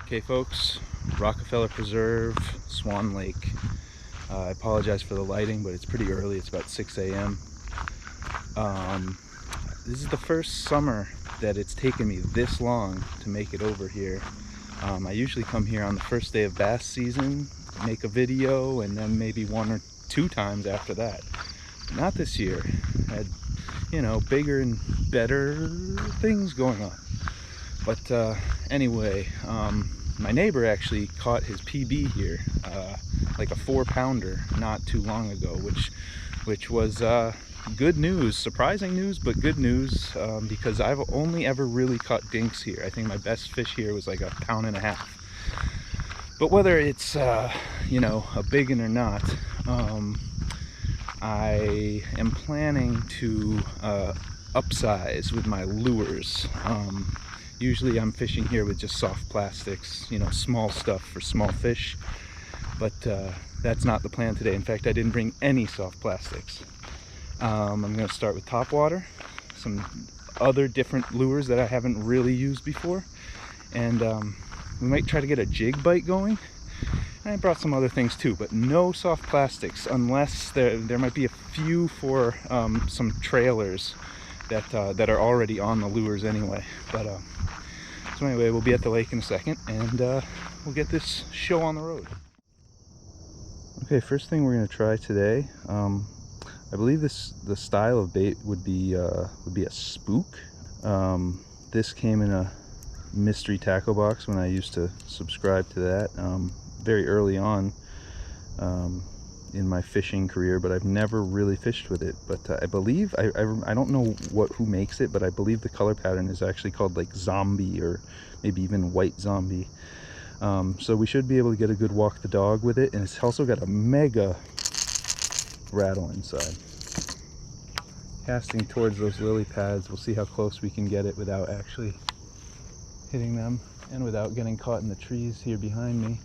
Okay folks, Rockefeller Preserve, Swan Lake. I apologize for the lighting, but it's pretty early. It's about 6 a.m. This is the first summer that it's taken me this long to make it over here. I usually come here on the first day of bass season, make a video, and then maybe 1 or 2 times after that. Not this year. Had, bigger and better things going on. But anyway, my neighbor actually caught his PB here, like a 4-pounder, not too long ago, which was good news, surprising news, but good news, because I've only ever really caught dinks here. I think my best fish here was like a 1.5 pounds. But whether it's a big one or not, I am planning to upsize with my lures. Usually I'm fishing here with just soft plastics, small stuff for small fish, but that's not the plan today. In fact, I didn't bring any soft plastics. I'm going to start with topwater, some other different lures that I haven't really used before, and we might try to get a jig bite going. And I brought some other things too, but no soft plastics, unless there might be a few for some trailers that are already on the lures anyway. But so anyway, we'll be at the lake in a second, and we'll get this show on the road. Okay, first thing we're going to try today, I believe the style of bait would be a spook. This came in a mystery tackle box when I used to subscribe to that very early on in my fishing career, but I've never really fished with it. But I believe, I don't know who makes it, but I believe the color pattern is actually called like zombie, or maybe even white zombie. So we should be able to get a good walk the dog with it, and it's also got a mega rattle inside. Casting towards those lily pads, we'll see how close we can get it without actually hitting them and without getting caught in the trees here behind me.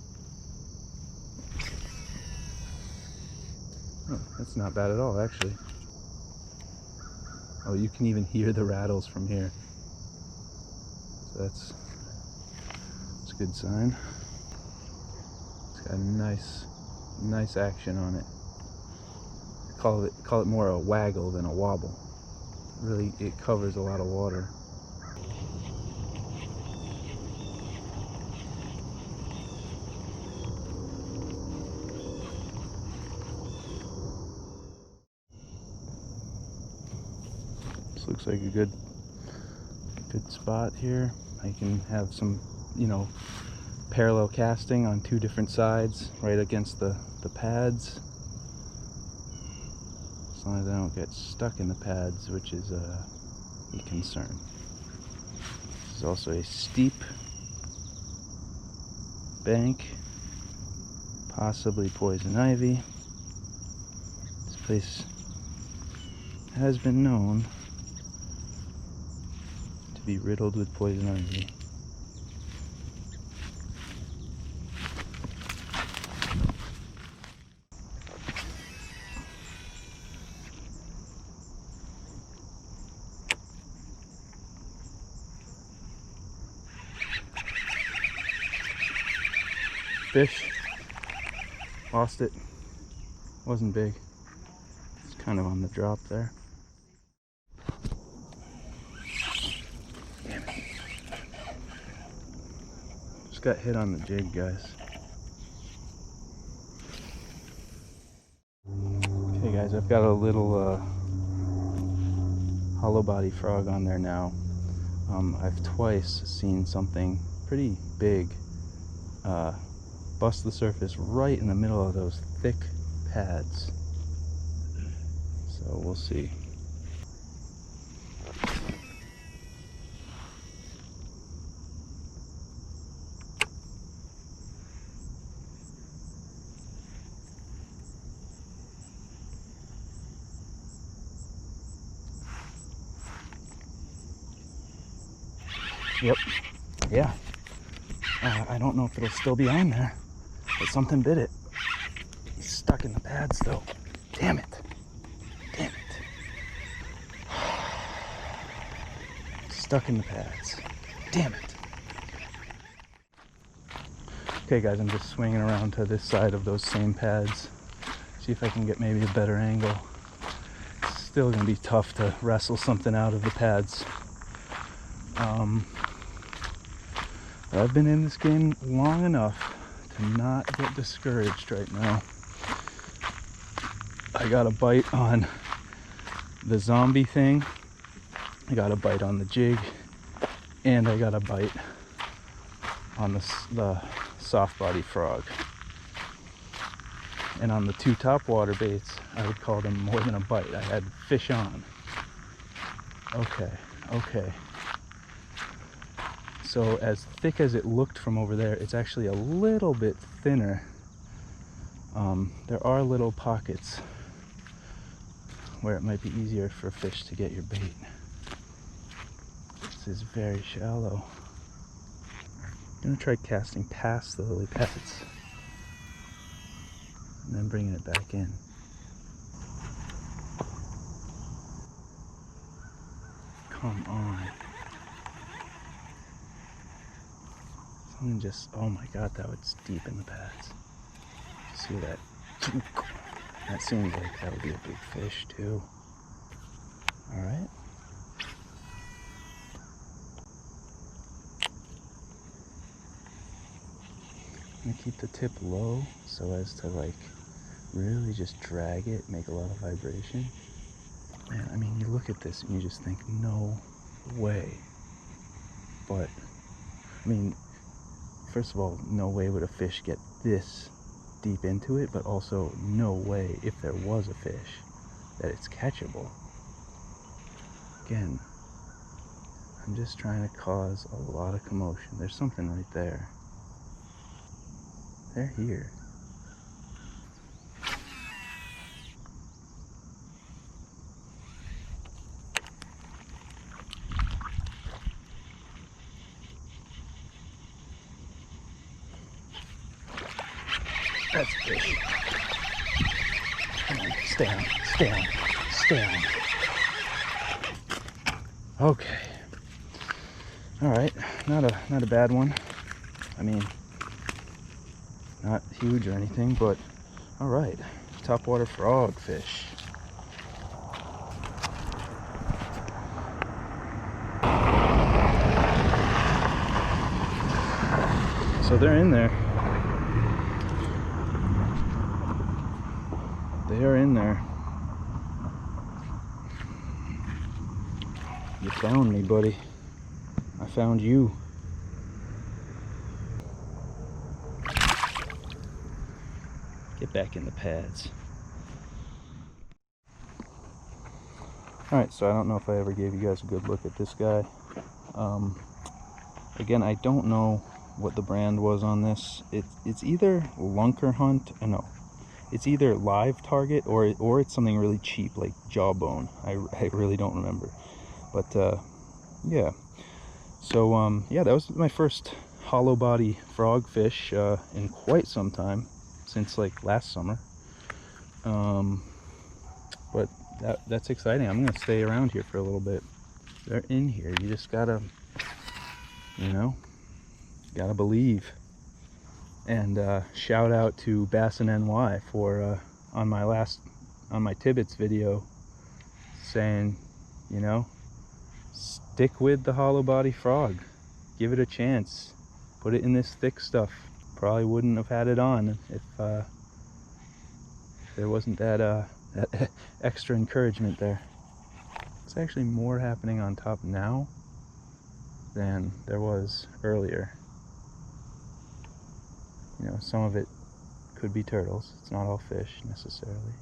Oh, that's not bad at all, actually. Oh, you can even hear the rattles from here. So that's a good sign. It's got a nice action on it. Call it more a waggle than a wobble. Really, it covers a lot of water. This looks like a good spot here. I can have some, parallel casting on 2 different sides, right against the pads. As long as I don't get stuck in the pads, which is a concern. This is also a steep bank, possibly poison ivy. This place has been known to be riddled with poison ivy. Fish. Lost it. Wasn't big. It's kind of on the drop there. Damn it. Just got hit on the jig, guys. Okay guys, I've got a little hollow body frog on there now. I've twice seen something pretty big bust the surface right in the middle of those thick pads. So we'll see. Yep. Yeah. I don't know if it'll still be on there, but something bit it. It's stuck in the pads though. Damn it. Damn it. Stuck in the pads. Damn it. Okay guys, I'm just swinging around to this side of those same pads. See if I can get maybe a better angle. It's still gonna be tough to wrestle something out of the pads. I've been in this game long enough to not get discouraged right now. I got a bite on the zombie thing, I got a bite on the jig, and I got a bite on the soft body frog. And on the two topwater baits, I would call them more than a bite. I had fish on. Okay. So as thick as it looked from over there, it's actually a little bit thinner. There are little pockets where it might be easier for fish to get your bait. This is very shallow. I'm gonna try casting past the lily pads and then bringing it back in. Come on. Something just, oh my god, that was deep in the pads. See that? That seems like that would be a big fish too. Alright. I'm gonna keep the tip low so as to like really just drag it, make a lot of vibration. Man, I mean, you look at this and you just think, no way. But, I mean, first of all, no way would a fish get this deep into it, but also no way, if there was a fish, that it's catchable. Again, I'm just trying to cause a lot of commotion. There's something right there. They're here. That's a fish. Come on, stay on. Okay. Alright, not a bad one. I mean, not huge or anything, but alright. Topwater frog fish. So they're in there. They are in there. You found me, buddy. I found you. Get back in the pads. Alright, so I don't know if I ever gave you guys a good look at this guy. Again, I don't know what the brand was on this. It's either Lunker Hunt, no. It's either Live Target or it's something really cheap like Jawbone. I really don't remember. But yeah. So yeah, that was my first hollow body frog fish in quite some time, since like last summer. But that's exciting. I'm gonna stay around here for a little bit. They're in here. You just gotta, you know, gotta believe. And shout out to Bassin NY for on my Tibbets video saying, you know, stick with the hollow body frog, give it a chance, put it in this thick stuff. Probably wouldn't have had it on if there wasn't that extra encouragement there. It's actually more happening on top now than there was earlier. You know, some of it could be turtles. It's not all fish necessarily.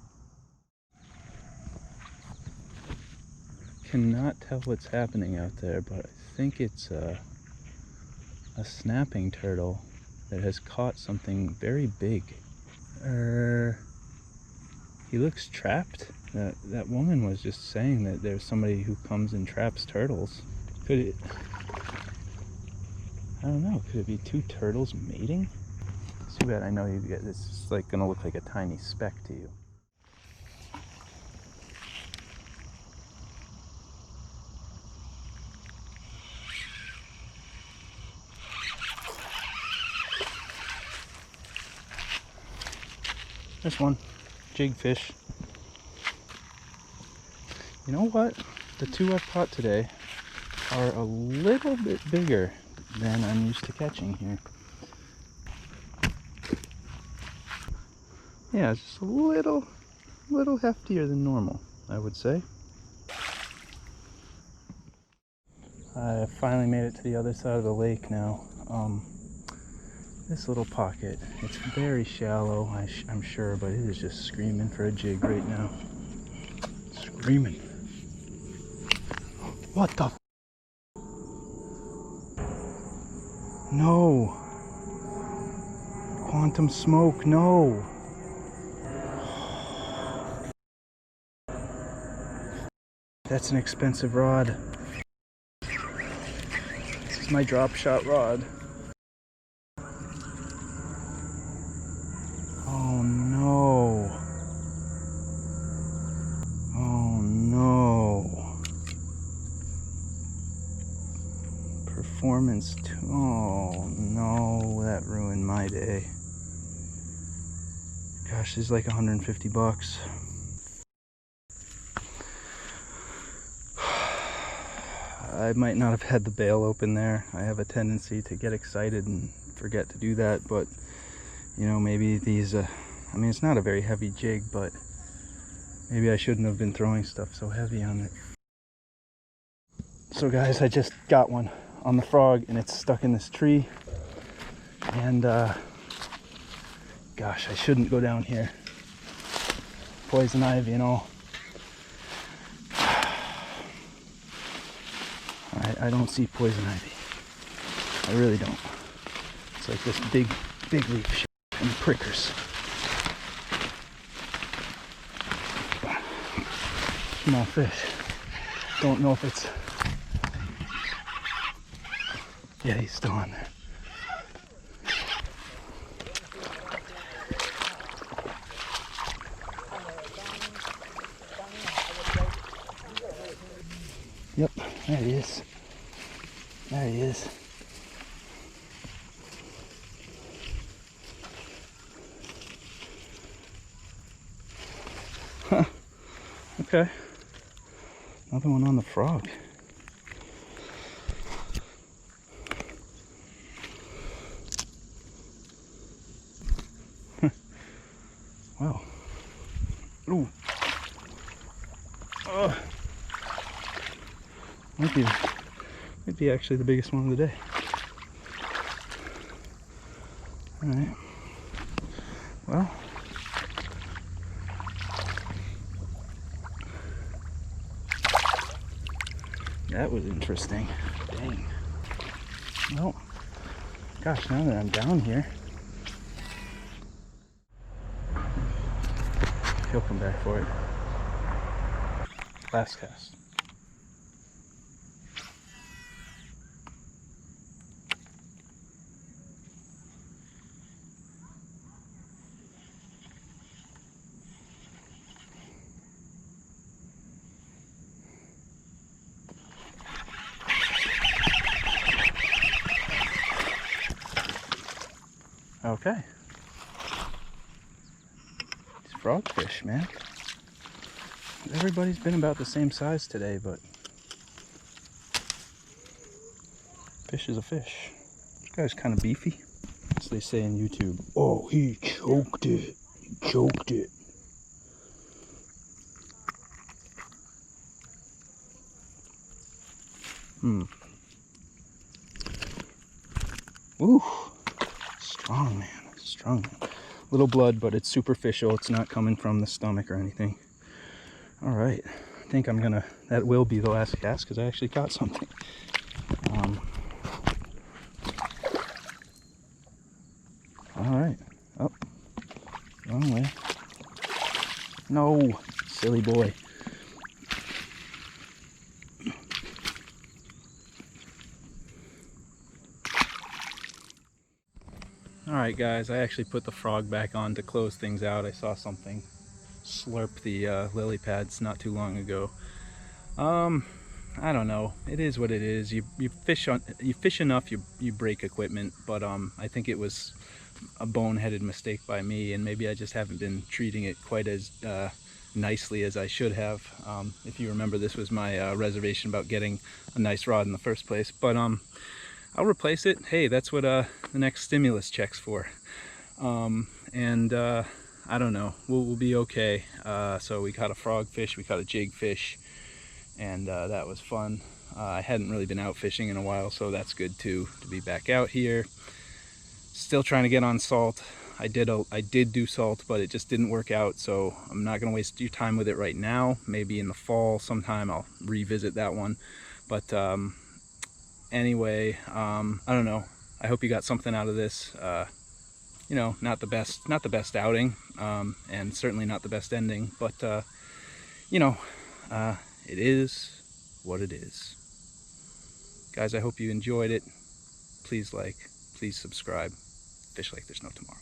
Cannot tell what's happening out there, but I think it's a snapping turtle that has caught something very big. He looks trapped. That woman was just saying that there's somebody who comes and traps turtles. Could it? I don't know. Could it be two turtles mating? It's too bad. I know you get this. It's like gonna look like a tiny speck to you. This one, jig fish. You know what? The two I've caught today are a little bit bigger than I'm used to catching here. Yeah, it's just a little heftier than normal, I would say. I finally made it to the other side of the lake now. This little pocket, it's very shallow, I'm sure, but it is just screaming for a jig right now. Screaming. What the f? No. Quantum smoke, no. That's an expensive rod. This is my drop shot rod. Oh no. Oh no. Performance, oh no, that ruined my day. Gosh, this is like 150 bucks. I might not have had the bail open there. I have a tendency to get excited and forget to do that, but you know, maybe these, I mean, it's not a very heavy jig, but maybe I shouldn't have been throwing stuff so heavy on it. So guys, I just got one on the frog and it's stuck in this tree. And gosh, I shouldn't go down here. Poison ivy and all. I don't see poison ivy. I really don't. It's like this big leaf shit and prickers. Small fish. Don't know if it's... Yeah, he's still on there. Yep, there he is. There he is. Huh. Okay. Another one on the frog. Wow. Ooh. Might be actually the biggest one of the day. Alright. Well. That was interesting. Dang. Well, gosh, now that I'm down here, he'll come back for it. Last cast. Okay. These frogfish, man. Everybody's been about the same size today, but fish is a fish. This guy's kind of beefy, as they say in YouTube. Oh, he choked it. He choked it. Ooh. Strong, man. Strong, man. Little blood, but it's superficial. It's not coming from the stomach or anything. All right. I think I'm gonna, that will be the last cast because I actually caught something. All right. Oh, wrong way. No, silly boy. Alright guys, I actually put the frog back on to close things out. I saw something slurp the lily pads not too long ago. I don't know. It is what it is. You fish enough, you break equipment, but I think it was a boneheaded mistake by me, and maybe I just haven't been treating it quite as nicely as I should have. If you remember, this was my reservation about getting a nice rod in the first place, but I'll replace it. Hey, that's what the next stimulus check's for. And I don't know, we'll be okay. So we caught a frogfish, we caught a jigfish, and that was fun. I hadn't really been out fishing in a while, so that's good too, to be back out here. Still trying to get on salt. I did do salt, but it just didn't work out, so I'm not going to waste your time with it right now. Maybe in the fall sometime I'll revisit that one. But anyway, I don't know. I hope you got something out of this. You know, not the best outing, and certainly not the best ending, but you know, it is what it is. Guys, I hope you enjoyed it. Please like, please subscribe. Fish like there's no tomorrow.